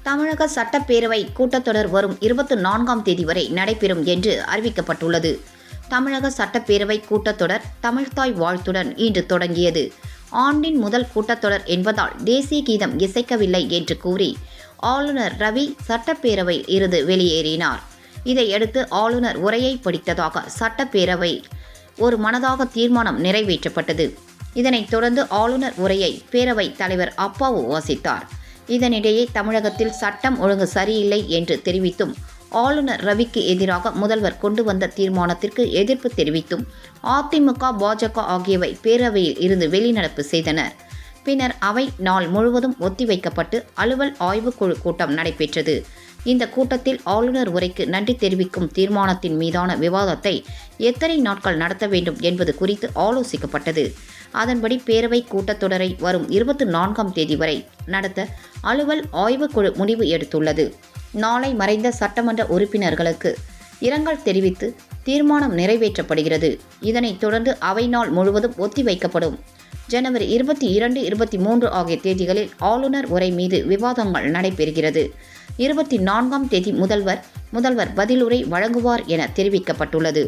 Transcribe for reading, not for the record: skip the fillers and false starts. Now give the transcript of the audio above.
தமிழக சட்டப்பேரவை கூட்டத்தொடர் வரும் 24ஆம் தேதி வரை நடைபெறும் என்று அறிவிக்கப்பட்டுள்ளது. தமிழக சட்டப்பேரவை கூட்டத்தொடர் தமிழ்த்தாய் வாழ்த்துடன் இன்று தொடங்கியது. ஆண்டின் முதல் கூட்டத்தொடர் என்பதால் தேசிய கீதம் இசைக்கவில்லை என்று கூறி ஆளுநர் ரவி சட்டப்பேரவையில் இருந்து வெளியேறினார். இதையடுத்து ஆளுநர் உரையை படித்ததாக சட்டப்பேரவை ஒரு மனதாக தீர்மானம் நிறைவேற்றப்பட்டது. இதனைத் தொடர்ந்து ஆளுநர் உரையை பேரவைத் தலைவர் அப்பாவு வாசித்தார். இதனிடையே தமிழகத்தில் சட்டம் ஒழுங்கு சரியில்லை என்று தெரிவித்தும் ஆளுநர் ரவிக்கு எதிராக முதல்வர் கொண்டு வந்த தீர்மானத்திற்கு எதிர்ப்பு தெரிவித்தும் அதிமுக, பாஜக ஆகியவை பேரவையில் இருந்து வெளிநடப்பு செய்தனர். பின்னர் அவை நாள் முழுவதும் ஒத்திவைக்கப்பட்டு அலுவல் ஆய்வுக்குழு கூட்டம் நடைபெற்றது. இந்த கூட்டத்தில் ஆளுநர் உரைக்கு நன்றி தெரிவிக்கும் தீர்மானத்தின் மீதான விவாதத்தை எத்தனை நாட்கள் நடத்த வேண்டும் என்பது குறித்து ஆலோசிக்கப்பட்டது. அதன்படி பேரவை கூட்டத்தொடரை வரும் 24ஆம் தேதி வரை நடத்த அலுவல் ஆய்வுக்குழு முடிவு எடுத்துள்ளது. நாளை மறைந்த சட்டமன்ற உறுப்பினர்களுக்கு இரங்கல் தெரிவித்து தீர்மானம் நிறைவேற்றப்படுகிறது. இதனைத் தொடர்ந்து அவை நாள் முழுவதும் ஒத்திவைக்கப்படும். ஜனவரி 22, 23 ஆகிய தேதிகளில் ஆளுநர் உரை மீது விவாதங்கள் நடைபெறுகிறது. 24ஆம் தேதி முதல்வர் பதிலுரை வழங்குவார் என தெரிவிக்கப்பட்டுள்ளது.